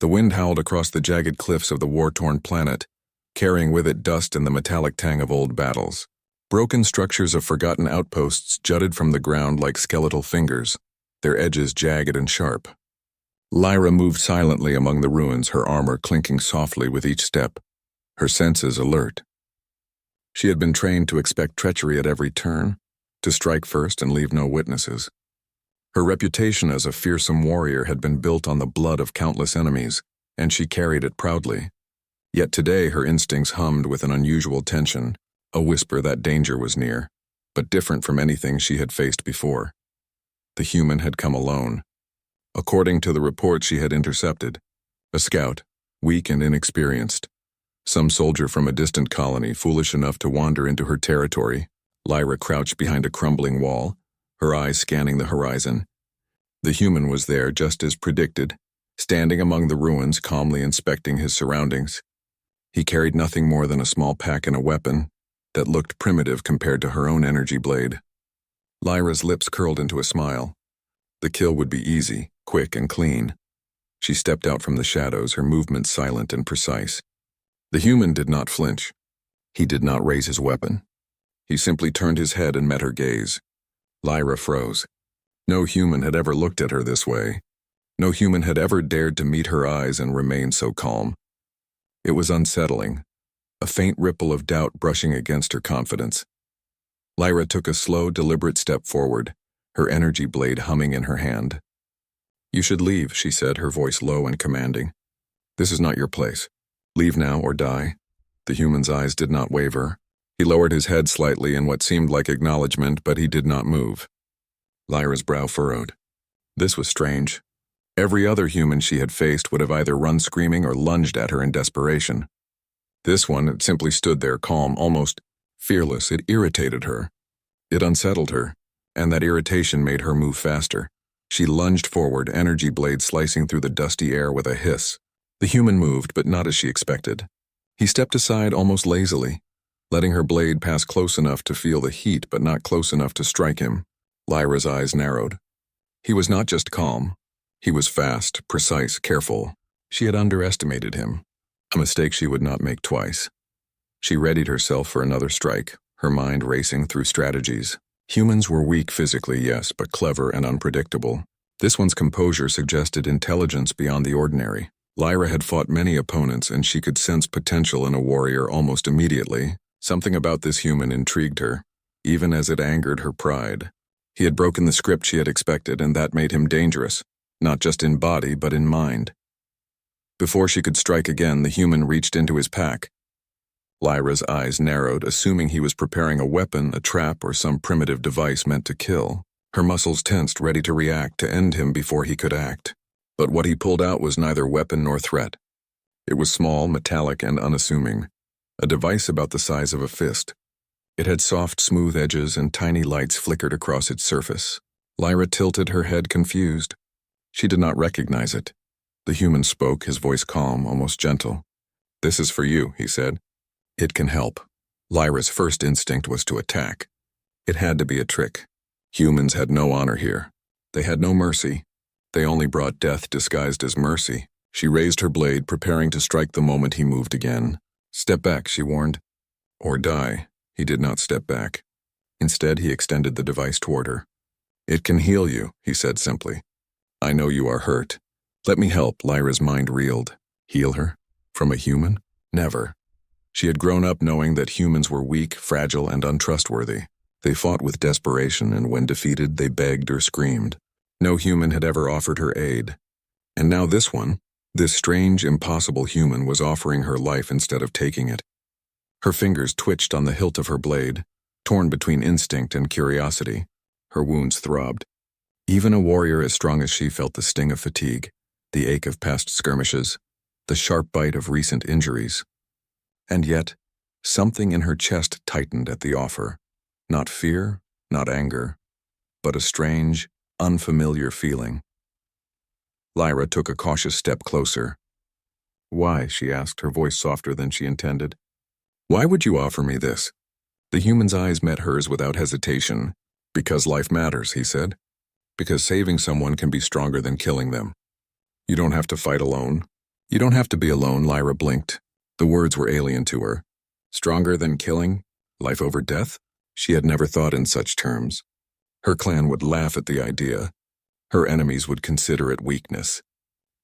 The wind howled across the jagged cliffs of the war-torn planet, carrying with it dust and the metallic tang of old battles. Broken structures of forgotten outposts jutted from the ground like skeletal fingers, their edges jagged and sharp. Lyra moved silently among the ruins, her armor clinking softly with each step, her senses alert. She had been trained to expect treachery at every turn, to strike first and leave no witnesses. Her reputation as a fearsome warrior had been built on the blood of countless enemies, and she carried it proudly. Yet today her instincts hummed with an unusual tension, a whisper that danger was near, but different from anything she had faced before. The human had come alone. According to the reports she had intercepted, a scout, weak and inexperienced. Some soldier from a distant colony, foolish enough to wander into her territory. Lyra crouched behind a crumbling wall, her eyes scanning the horizon. The human was there just as predicted, standing among the ruins, calmly inspecting his surroundings. He carried nothing more than a small pack and a weapon that looked primitive compared to her own energy blade. Lyra's lips curled into a smile. The kill would be easy, quick and clean. She stepped out from the shadows, her movements silent and precise. The human did not flinch. He did not raise his weapon. He simply turned his head and met her gaze. Lyra froze. No human had ever looked at her this way. No human had ever dared to meet her eyes and remain so calm. It was unsettling, a faint ripple of doubt brushing against her confidence. Lyra took a slow, deliberate step forward, her energy blade humming in her hand. "You should leave," she said, her voice low and commanding. "This is not your place. Leave now or die." The human's eyes did not waver. He lowered his head slightly in what seemed like acknowledgement, but he did not move. Lyra's brow furrowed. This was strange. Every other human she had faced would have either run screaming or lunged at her in desperation. This one had simply stood there, calm, almost fearless. It irritated her. It unsettled her, and that irritation made her move faster. She lunged forward, energy blade slicing through the dusty air with a hiss. The human moved, but not as she expected. He stepped aside almost lazily, letting her blade pass close enough to feel the heat but not close enough to strike him. Lyra's eyes narrowed. He was not just calm. He was fast, precise, careful. She had underestimated him, a mistake she would not make twice. She readied herself for another strike, her mind racing through strategies. Humans were weak physically, yes, but clever and unpredictable. This one's composure suggested intelligence beyond the ordinary. Lyra had fought many opponents, and she could sense potential in a warrior almost immediately. Something about this human intrigued her, even as it angered her pride. He had broken the script she had expected, and that made him dangerous, not just in body but in mind. Before she could strike again, the human reached into his pack. Lyra's eyes narrowed, assuming he was preparing a weapon, a trap, or some primitive device meant to kill. Her muscles tensed, ready to react, to end him before he could act. But what he pulled out was neither weapon nor threat. It was small, metallic, and unassuming, a device about the size of a fist. It had soft, smooth edges, and tiny lights flickered across its surface. Lyra tilted her head, confused. She did not recognize it. The human spoke, his voice calm, almost gentle. "This is for you," he said. "It can help." Lyra's first instinct was to attack. It had to be a trick. Humans had no honor here. They had no mercy. They only brought death disguised as mercy. She raised her blade, preparing to strike the moment he moved again. "Step back," she warned. "Or die." He did not step back. Instead, he extended the device toward her. "It can heal you," he said simply. "I know you are hurt. Let me help." Lyra's mind reeled. Heal her? From a human? Never. She had grown up knowing that humans were weak, fragile, and untrustworthy. They fought with desperation, and when defeated, they begged or screamed. No human had ever offered her aid. And now this one, this strange, impossible human, was offering her life instead of taking it. Her fingers twitched on the hilt of her blade, torn between instinct and curiosity. Her wounds throbbed. Even a warrior as strong as she felt the sting of fatigue, the ache of past skirmishes, the sharp bite of recent injuries. And yet, something in her chest tightened at the offer. Not fear, not anger, but a strange, unfamiliar feeling. Lyra took a cautious step closer. "Why?" she asked, her voice softer than she intended. "Why would you offer me this?" The human's eyes met hers without hesitation. "Because life matters," he said. "Because saving someone can be stronger than killing them. You don't have to fight alone. You don't have to be alone, Lyra blinked. The words were alien to her. Stronger than killing? Life over death? She had never thought in such terms. Her clan would laugh at the idea. Her enemies would consider it weakness.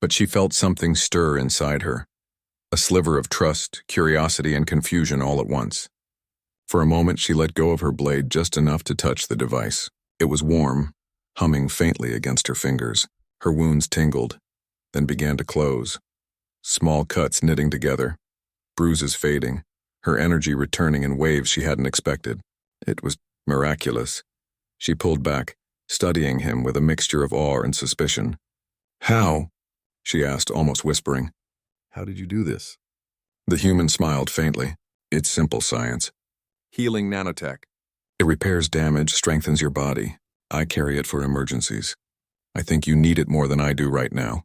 But she felt something stir inside her. A sliver of trust, curiosity, and confusion all at once. For a moment, she let go of her blade just enough to touch the device. It was warm, humming faintly against her fingers. Her wounds tingled, then began to close. Small cuts knitting together, bruises fading, her energy returning in waves she hadn't expected. It was miraculous. She pulled back, studying him with a mixture of awe and suspicion. "How?" she asked, almost whispering. "How did you do this?" The human smiled faintly. "It's simple science. Healing nanotech. It repairs damage, strengthens your body. I carry it for emergencies. I think you need it more than I do right now."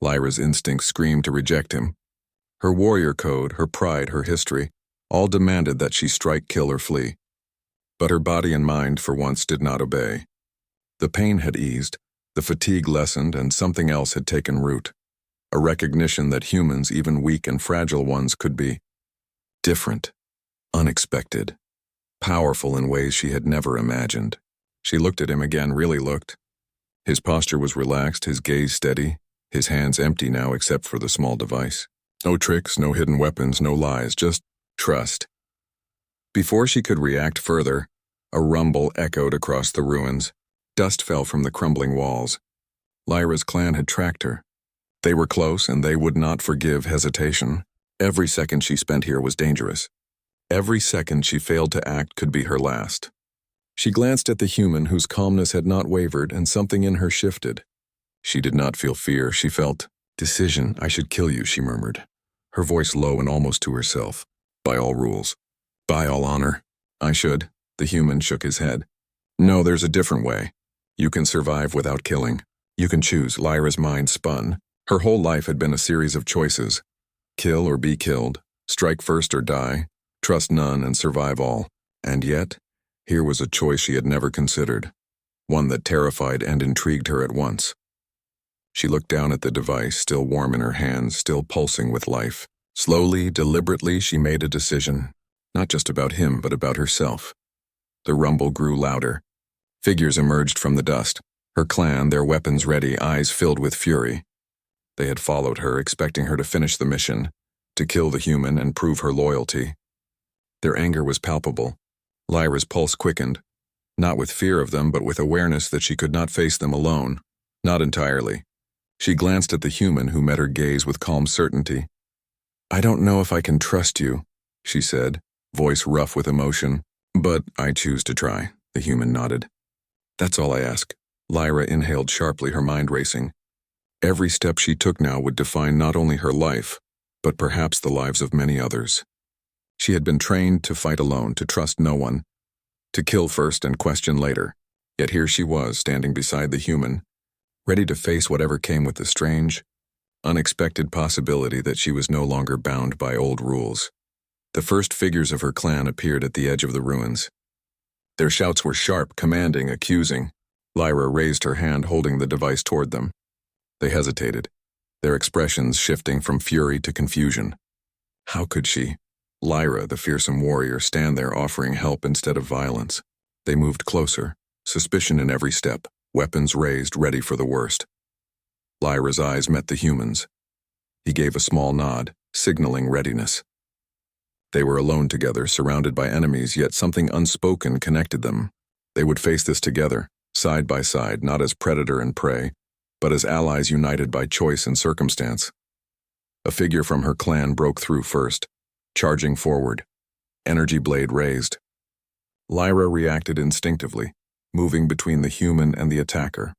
Lyra's instincts screamed to reject him. Her warrior code, her pride, her history, all demanded that she strike, kill, or flee. But her body and mind, for once, did not obey. The pain had eased, the fatigue lessened, and something else had taken root. A recognition that humans, even weak and fragile ones, could be different, unexpected, powerful in ways she had never imagined. She looked at him again, really looked. His posture was relaxed, his gaze steady, his hands empty now except for the small device. No tricks, no hidden weapons, no lies, just trust. Before she could react further, a rumble echoed across the ruins. Dust fell from the crumbling walls. Lyra's clan had tracked her. They were close, and they would not forgive hesitation. Every second she spent here was dangerous. Every second she failed to act could be her last. She glanced at the human whose calmness had not wavered, and something in her shifted. She did not feel fear, she felt decision. "I should kill you," she murmured, her voice low and almost to herself. "By all rules. By all honor. I should." The human shook his head. "No, there's a different way. You can survive without killing. You can choose." Lyra's mind spun. Her whole life had been a series of choices. Kill or be killed. Strike first or die. Trust none and survive all. And yet, here was a choice she had never considered. One that terrified and intrigued her at once. She looked down at the device, still warm in her hands, still pulsing with life. Slowly, deliberately, she made a decision. Not just about him, but about herself. The rumble grew louder. Figures emerged from the dust. Her clan, their weapons ready, eyes filled with fury. They had followed her, expecting her to finish the mission, to kill the human and prove her loyalty. Their anger was palpable. Lyra's pulse quickened, not with fear of them, but with awareness that she could not face them alone. Not entirely. She glanced at the human who met her gaze with calm certainty. "I don't know if I can trust you," she said, voice rough with emotion. "But I choose to try," the human nodded. "That's all I ask." Lyra inhaled sharply, her mind racing. Every step she took now would define not only her life, but perhaps the lives of many others. She had been trained to fight alone, to trust no one, to kill first and question later. Yet here she was, standing beside the human, ready to face whatever came with the strange, unexpected possibility that she was no longer bound by old rules. The first figures of her clan appeared at the edge of the ruins. Their shouts were sharp, commanding, accusing. Lyra raised her hand, holding the device toward them. They hesitated, their expressions shifting from fury to confusion. How could she, Lyra, the fearsome warrior, stand there offering help instead of violence? They moved closer, suspicion in every step, weapons raised, ready for the worst. Lyra's eyes met the human's. He gave a small nod, signaling readiness. They were alone together, surrounded by enemies, yet something unspoken connected them. They would face this together, side by side, not as predator and prey, but as allies united by choice and circumstance. A figure from her clan broke through first, charging forward, energy blade raised. Lyra reacted instinctively, moving between the human and the attacker.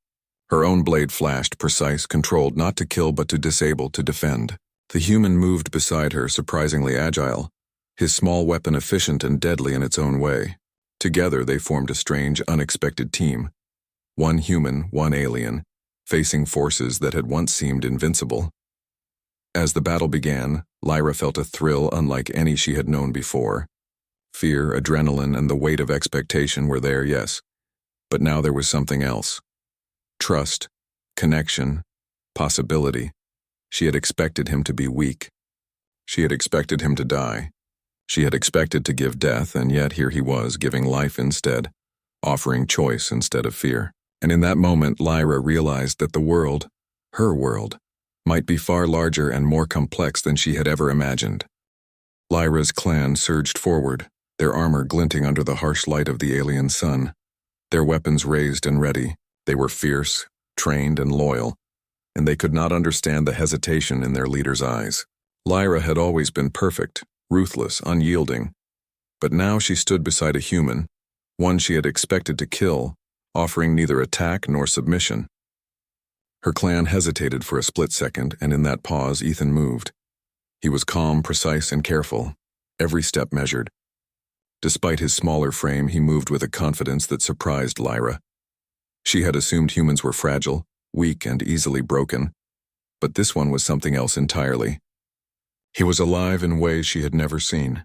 Her own blade flashed, precise, controlled, not to kill but to disable, to defend. The human moved beside her, surprisingly agile, his small weapon efficient and deadly in its own way. Together they formed a strange, unexpected team. One human, one alien, facing forces that had once seemed invincible. As the battle began, Lyra felt a thrill unlike any she had known before. Fear, adrenaline, and the weight of expectation were there, yes. But now there was something else. Trust, connection, possibility. She had expected him to be weak. She had expected him to die. She had expected to give death, and yet here he was, giving life instead, offering choice instead of fear. And in that moment, Lyra realized that the world, her world, might be far larger and more complex than she had ever imagined. Lyra's clan surged forward, their armor glinting under the harsh light of the alien sun, their weapons raised and ready. They were fierce, trained, and loyal, and they could not understand the hesitation in their leader's eyes. Lyra had always been perfect, ruthless, unyielding, but now she stood beside a human, one she had expected to kill, offering neither attack nor submission. Her clan hesitated for a split second, and in that pause, Ethan moved. He was calm, precise, and careful, every step measured. Despite his smaller frame, he moved with a confidence that surprised Lyra. She had assumed humans were fragile, weak, and easily broken, but this one was something else entirely. He was alive in ways she had never seen,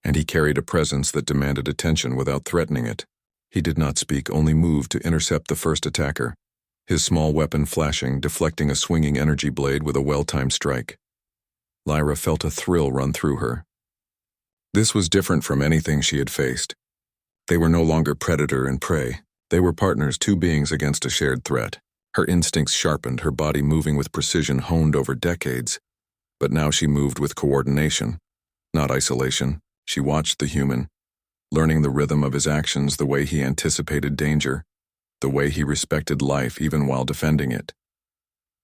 and he carried a presence that demanded attention without threatening it. He did not speak, only moved to intercept the first attacker, his small weapon flashing, deflecting a swinging energy blade with a well-timed strike. Lyra felt a thrill run through her. This was different from anything she had faced. They were no longer predator and prey. They were partners, two beings against a shared threat. Her instincts sharpened, her body moving with precision honed over decades. But now she moved with coordination, not isolation. She watched the human, learning the rhythm of his actions, the way he anticipated danger, the way he respected life even while defending it.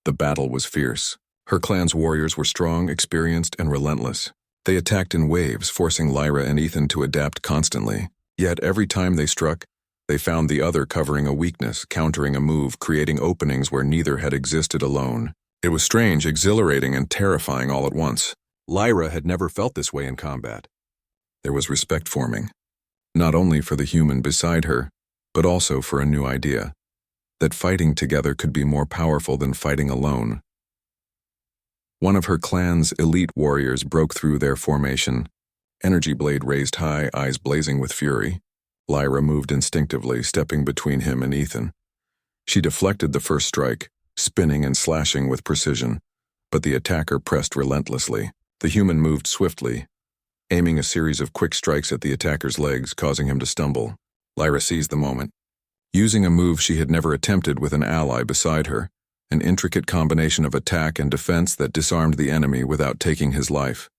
The battle was fierce. Her clan's warriors were strong, experienced, and relentless. They attacked in waves, forcing Lyra and Ethan to adapt constantly. Yet every time they struck, they found the other covering a weakness, countering a move, creating openings where neither had existed alone. It was strange, exhilarating, and terrifying all at once. Lyra had never felt this way in combat. There was respect forming, not only for the human beside her, but also for a new idea, that fighting together could be more powerful than fighting alone. One of her clan's elite warriors broke through their formation, energy blade raised high, eyes blazing with fury. Lyra moved instinctively, stepping between him and Ethan. She deflected the first strike, spinning and slashing with precision, but the attacker pressed relentlessly. The human moved swiftly, aiming a series of quick strikes at the attacker's legs, causing him to stumble. Lyra seized the moment, using a move she had never attempted with an ally beside her, an intricate combination of attack and defense that disarmed the enemy without taking his life.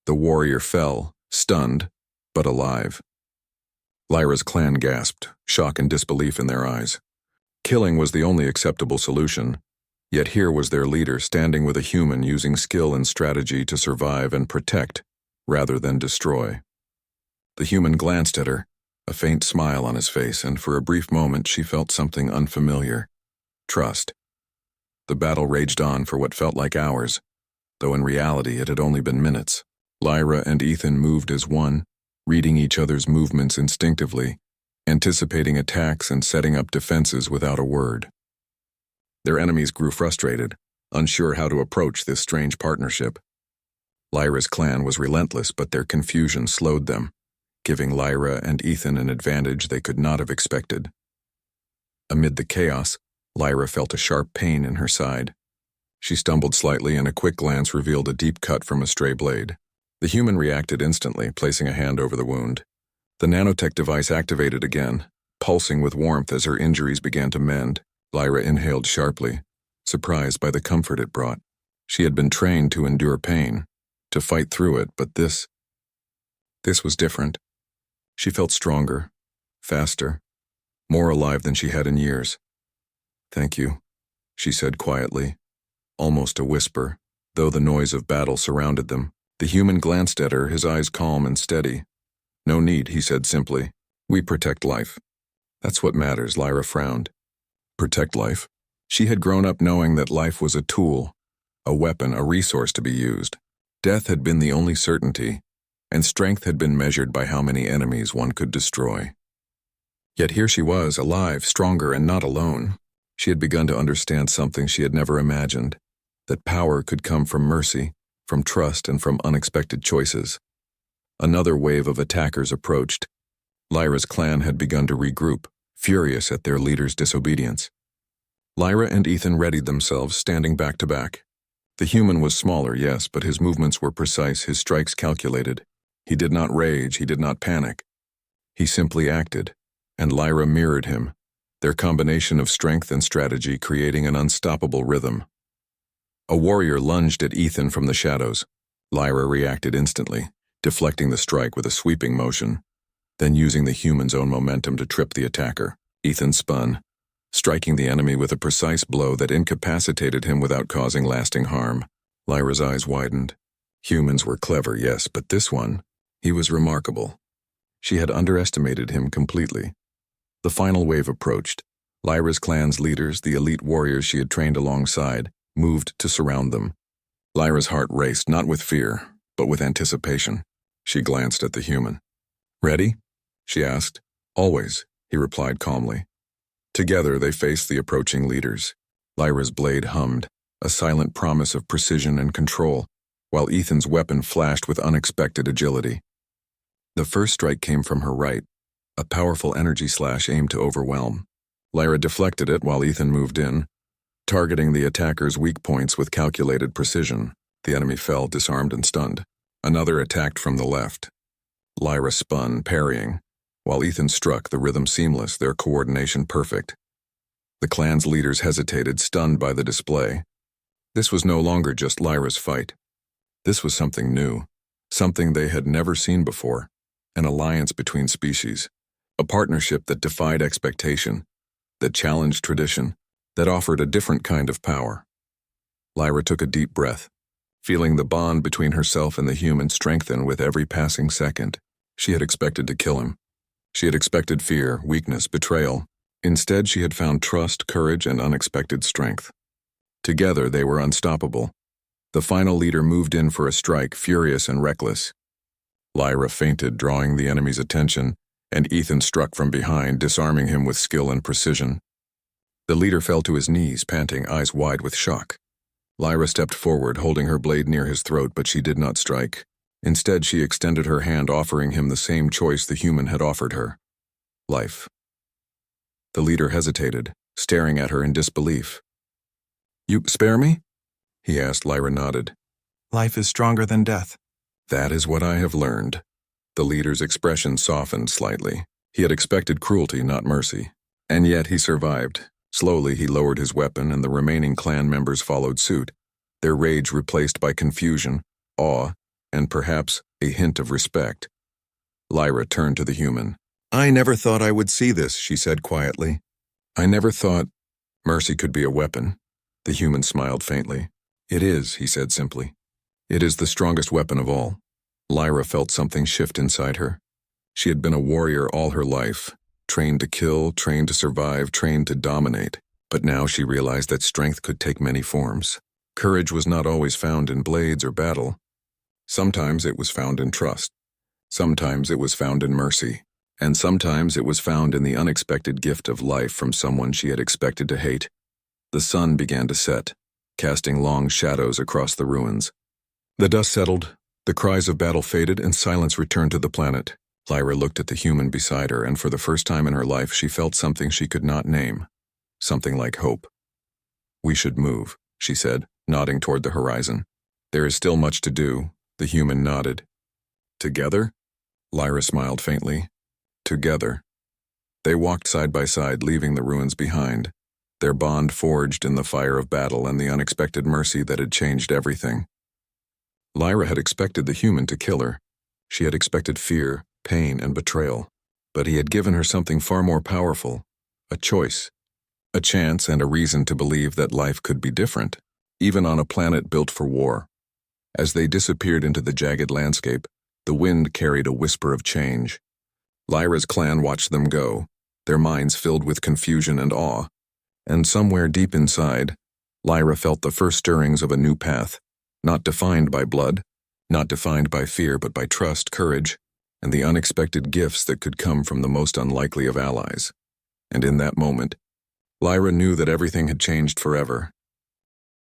The warrior fell, stunned, but alive. Lyra's clan gasped, shock and disbelief in their eyes. Killing was the only acceptable solution, yet here was their leader standing with a human using skill and strategy to survive and protect, rather than destroy. The human glanced at her, a faint smile on his face, and for a brief moment she felt something unfamiliar. Trust. The battle raged on for what felt like hours, though in reality it had only been minutes. Lyra and Ethan moved as one, reading each other's movements instinctively, anticipating attacks and setting up defenses without a word. Their enemies grew frustrated, unsure how to approach this strange partnership. Lyra's clan was relentless, but their confusion slowed them, giving Lyra and Ethan an advantage they could not have expected. Amid the chaos, Lyra felt a sharp pain in her side. She stumbled slightly, and a quick glance revealed a deep cut from a stray blade. The human reacted instantly, placing a hand over the wound. The nanotech device activated again, pulsing with warmth as her injuries began to mend. Lyra inhaled sharply, surprised by the comfort it brought. She had been trained to endure pain, to fight through it, but this was different. She felt stronger, faster, more alive than she had in years. "Thank you," she said quietly, almost a whisper, though the noise of battle surrounded them. The human glanced at her, his eyes calm and steady. "No need," he said simply. "We protect life." "That's what matters," Lyra frowned. Protect life? She had grown up knowing that life was a tool, a weapon, a resource to be used. Death had been the only certainty, and strength had been measured by how many enemies one could destroy. Yet here she was, alive, stronger, and not alone. She had begun to understand something she had never imagined, that power could come from mercy, from trust, and from unexpected choices. Another wave of attackers approached. Lyra's clan had begun to regroup, furious at their leader's disobedience. Lyra and Ethan readied themselves, standing back to back. The human was smaller, yes, but his movements were precise, his strikes calculated. He did not rage, he did not panic. He simply acted, and Lyra mirrored him, their combination of strength and strategy creating an unstoppable rhythm. A warrior lunged at Ethan from the shadows. Lyra reacted instantly, deflecting the strike with a sweeping motion, then using the human's own momentum to trip the attacker. Ethan spun, striking the enemy with a precise blow that incapacitated him without causing lasting harm. Lyra's eyes widened. Humans were clever, yes, but this one, he was remarkable. She had underestimated him completely. The final wave approached. Lyra's clan's leaders, the elite warriors she had trained alongside, moved to surround them. Lyra's heart raced, not with fear, but with anticipation. She glanced at the human. "Ready?" she asked. "Always," he replied calmly. Together they faced the approaching leaders. Lyra's blade hummed, a silent promise of precision and control, while Ethan's weapon flashed with unexpected agility. The first strike came from her right, a powerful energy slash aimed to overwhelm. Lyra deflected it while Ethan moved in, targeting the attacker's weak points with calculated precision. The enemy fell, disarmed and stunned. Another attacked from the left. Lyra spun, parrying, while Ethan struck, the rhythm seamless, their coordination perfect. The clan's leaders hesitated, stunned by the display. This was no longer just Lyra's fight. This was something new, something they had never seen before, an alliance between species, a partnership that defied expectation, that challenged tradition, that offered a different kind of power. Lyra took a deep breath, feeling the bond between herself and the human strengthen with every passing second. She had expected to kill him. She had expected fear, weakness, betrayal. Instead, she had found trust, courage, and unexpected strength. Together, they were unstoppable. The final leader moved in for a strike, furious and reckless. Lyra feinted, drawing the enemy's attention, and Ethan struck from behind, disarming him with skill and precision. The leader fell to his knees, panting, eyes wide with shock. Lyra stepped forward, holding her blade near his throat, but she did not strike. Instead, she extended her hand, offering him the same choice the human had offered her: life. The leader hesitated, staring at her in disbelief. "You spare me?" he asked. Lyra nodded. "Life is stronger than death." "That is what I have learned." The leader's expression softened slightly. He had expected cruelty, not mercy. And yet he survived. Slowly he lowered his weapon, and the remaining clan members followed suit, their rage replaced by confusion, awe, and perhaps a hint of respect. Lyra turned to the human. "I never thought I would see this," she said quietly. "I never thought mercy could be a weapon." The human smiled faintly. "It is," he said simply. "It is the strongest weapon of all." Lyra felt something shift inside her. She had been a warrior all her life, trained to kill, trained to survive, trained to dominate. But now she realized that strength could take many forms. Courage was not always found in blades or battle. Sometimes it was found in trust. Sometimes it was found in mercy. And sometimes it was found in the unexpected gift of life from someone she had expected to hate. The sun began to set, casting long shadows across the ruins. The dust settled, the cries of battle faded, and silence returned to the planet. Lyra looked at the human beside her, and for the first time in her life she felt something she could not name. Something like hope. "We should move," she said, nodding toward the horizon. "There is still much to do." The human nodded. "Together?" Lyra smiled faintly. "Together." They walked side by side, leaving the ruins behind, their bond forged in the fire of battle and the unexpected mercy that had changed everything. Lyra had expected the human to kill her. She had expected fear, pain, and betrayal. But he had given her something far more powerful: a choice, a chance, and a reason to believe that life could be different, even on a planet built for war. As they disappeared into the jagged landscape, the wind carried a whisper of change. Lyra's clan watched them go, their minds filled with confusion and awe. And somewhere deep inside, Lyra felt the first stirrings of a new path, not defined by blood, not defined by fear, but by trust, courage, and the unexpected gifts that could come from the most unlikely of allies. And in that moment, Lyra knew that everything had changed forever.